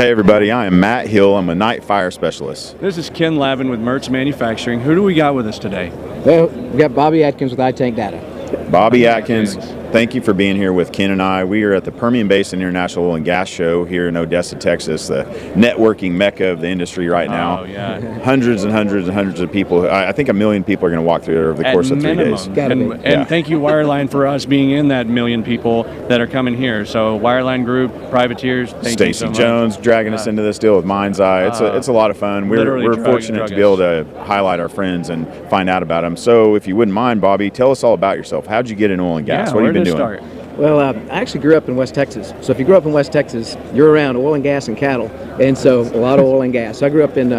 Hey everybody, I am Matt Hill. I'm a night fire specialist. This is Ken Lavin with Mertz Manufacturing. Who do we got with us today? Well, we got Bobby Adkins with iTankData. Bobby Atkins, thank you for being here with Ken and I. We are at the Permian Basin International Oil and Gas Show here in Odessa, Texas, the networking mecca of the industry right now. Oh, yeah. Hundreds and hundreds and hundreds of people. I think 1 million people are going to walk through there over the course of 3 days. And thank you, Wireline, for us being in that 1 million people that are coming here. So Wireline Group, privateers, thank you so much. Stacey Jones dragging us into this deal with Mind's Eye. It's a lot of fun. We're fortunate to be able to highlight our friends and find out about them. So if you wouldn't mind, Bobby, tell us all about yourself. How'd you get in oil and gas? Yeah, what have you been doing? Start? Well, I actually grew up in West Texas. So if you grew up in West Texas, you're around oil and gas and cattle. And so a lot of oil and gas. So I grew up in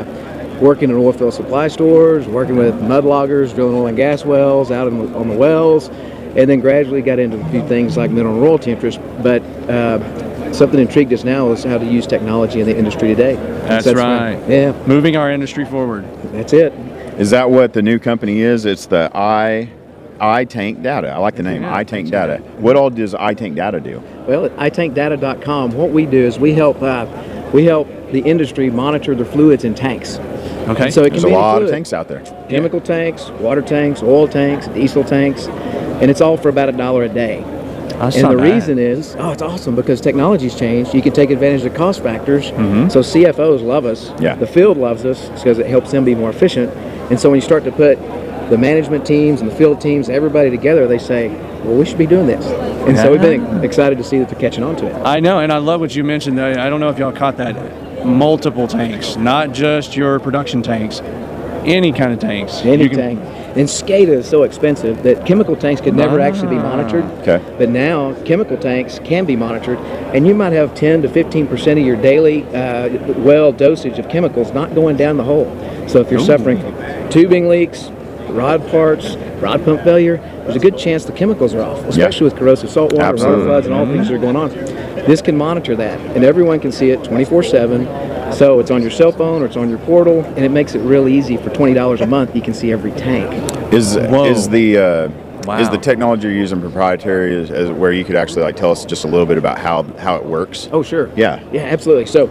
working in oilfield supply stores, working with mud loggers, drilling oil and gas wells out on the wells, and then gradually got into a few things like mineral and royalty interest. But something intrigued us now is how to use technology in the industry today. That's right. Yeah. Moving our industry forward. That's it. Is that what the new company is? It's the iTankData. I like the name, iTankData. What all does iTankData do? Well, at iTankData.com, what we do is we help the industry monitor the fluids in tanks. Okay. So it can There's a lot of tanks out there. Chemical tanks, water tanks, oil tanks, diesel tanks, and it's all for about $1 a day. That's and not the bad. reason is, it's awesome because technology's changed. You can take advantage of cost factors. So CFOs love us. Yeah. The field loves us because it helps them be more efficient. And so when you start to put the management teams and the field teams, everybody together, they say, well, we should be doing this. And so we've been excited to see that they're catching on to it. I know, and I love what you mentioned. I don't know if y'all caught that. Multiple tanks, not just your production tanks, any kind of tanks. Any tank. And SCADA is so expensive that chemical tanks could never actually be monitored. Okay. But now chemical tanks can be monitored, and you might have 10 to 15% of your daily well dosage of chemicals not going down the hole. So if you're suffering tubing leaks, rod parts, rod pump failure, there's a good chance the chemicals are off, especially with corrosive salt water, water floods, and all things that are going on. This can monitor that, and everyone can see it 24/7. So it's on your cell phone or it's on your portal, and it makes it real easy. For $20 a month, you can see every tank. Is the technology you're using proprietary as where you could actually tell us just a little bit about how it works? Oh, sure. Yeah. Yeah, absolutely. So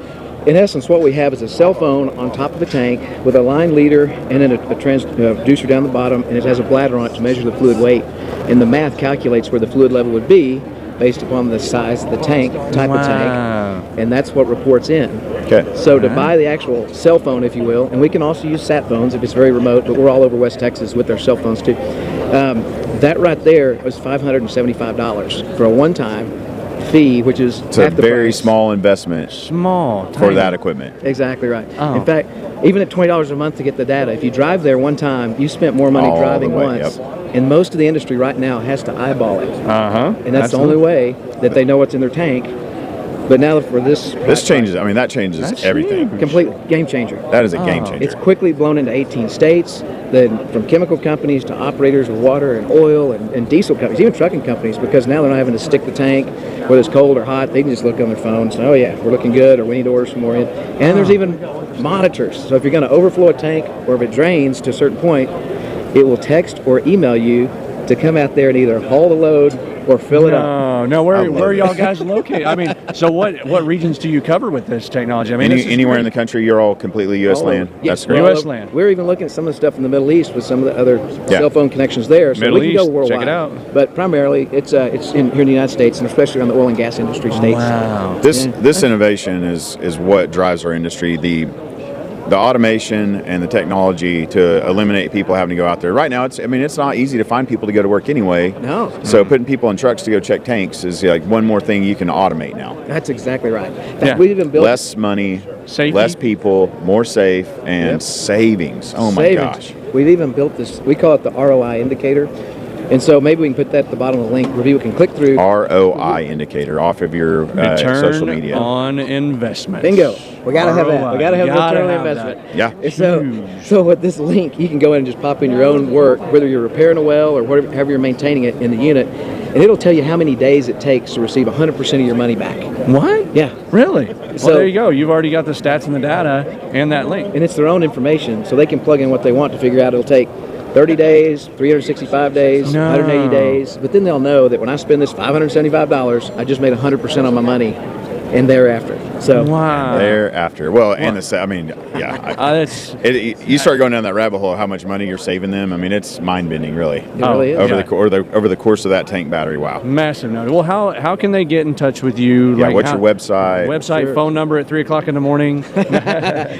in essence, what we have is a cell phone on top of the tank with a line leader and then a transducer down the bottom, and it has a bladder on it to measure the fluid weight. And the math calculates where the fluid level would be based upon the size of the tank, type of tank, and that's what reports in. Okay. So to buy the actual cell phone, if you will, and we can also use sat phones if it's very remote, but we're all over West Texas with our cell phones too. That right there was $575 for a one-time fee, which is It's a half the very price. small investment for that equipment. Exactly right. Oh. In fact, even at $20 a month to get the data, if you drive there one time, you spent more money driving once. And most of the industry right now has to eyeball it. And that's the only way that they know what's in their tank. But now for this changes. I mean, that changes everything. complete game changer. That is a game changer. It's quickly blown into 18 states, then from chemical companies to operators of water and oil and diesel companies, even trucking companies, because now they're not having to stick the tank, whether it's cold or hot. They can just look on their phone and say, oh yeah, we're looking good, or we need to order some more in. And there's even monitors. So if you're going to overflow a tank, or if it drains to a certain point, it will text or email you to come out there and either haul the load or fill it up. No, where are y'all guys located? I mean, so what regions do you cover with this technology? I mean, anywhere in the country, you're all completely U.S. land. Yes, That's great. U.S. land. We're even looking at some of the stuff in the Middle East with some of the other cell phone connections there. So Middle we can go East, worldwide. check it out. But primarily, it's here in the United States, and especially around the oil and gas industry states. Wow. This innovation is what drives our industry. The automation and the technology to eliminate people having to go out there. Right now, it's not easy to find people to go to work anyway. No. So putting people in trucks to go check tanks is like one more thing you can automate now. That's exactly right. In fact, we've even built less money, safety, less people, more safe, and savings. Oh my gosh. We've even built this, we call it the ROI indicator. And so maybe we can put that at the bottom of the link where people can click through. ROI indicator off of your social media. Return on investment. Bingo. We got to have that. We got to have return on investment. Yeah. So with this link, you can go in and just pop in your own work, whether you're repairing a well or however you're maintaining it in the unit, and it'll tell you how many days it takes to receive 100% of your money back. What? Yeah. Really? So well, there you go. You've already got the stats and the data and that link. And it's their own information, so they can plug in what they want to figure out it'll take 30 days, 365 days, 180 days. But then they'll know that when I spend this $575, I just made 100% on my money and thereafter. So Wow. thereafter. Well, and I mean, yeah. That's You start going down that rabbit hole, how much money you're saving them. I mean, it's mind-bending, really. it really is. Over the course of that tank battery. Wow. massive note. Well, how can they get in touch with you? Yeah. What's your website? Website, phone number at 3:00 in the morning.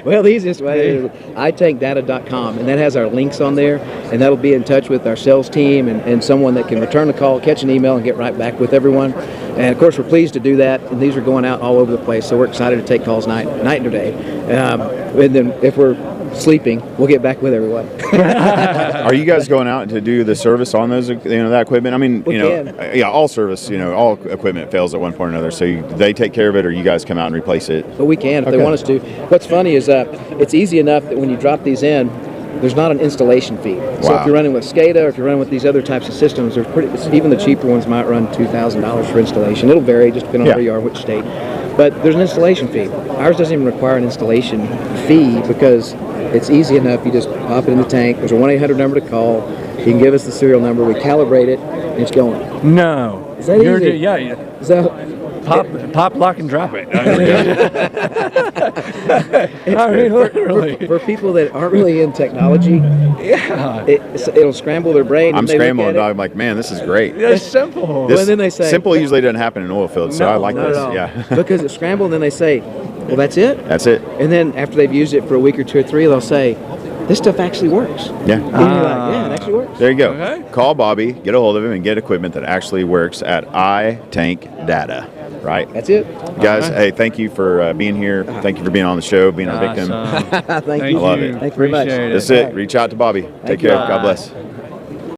Well, the easiest way is iTankData.com, and that has our links on there, and that'll be in touch with our sales team and someone that can return the call, catch an email, and get right back with everyone. And of course, we're pleased to do that, and these are going out all over the place, so we're excited to take calls night and day. And then if we're sleeping, we'll get back with everyone. Are you guys going out to do the service on those, that equipment? I mean, yeah, all service, all equipment fails at one point or another. So they take care of it, or you guys come out and replace it? But we can if they want us to. What's funny is it's easy enough that when you drop these in, there's not an installation fee. So if you're running with SCADA or if you're running with these other types of systems, even the cheaper ones might run $2,000 for installation. It'll vary just depending on where you are, which state. But there's an installation fee. Ours doesn't even require an installation fee because it's easy enough. You just pop it in the tank. There's a 1-800 number to call. You can give us the serial number. We calibrate it, and it's going. No. Is that easy? Yeah. So, Pop, lock, and drop it. I mean, literally. For people that aren't really in technology, it'll scramble their brain. I'm scrambling, dog. I'm like, man, this is great. It's simple. Well, then they say simple usually doesn't happen in oil fields, so I like not this. at all. Yeah, because it's scrambled, and then they say, well, that's it? that's it. And then after they've used it for a week or two or three, they'll say, this stuff actually works. Yeah. And you're like, yeah, it actually works. There you go. Okay. Call Bobby, get a hold of him, and get equipment that actually works at iTankData. Right. That's it. Guys, hey, thank you for being here. Thank you for being on the show, being our victim. Thank you. I love it. Thank you very much. Appreciate it. That's it. Reach out to Bobby. Take care. you. God bless.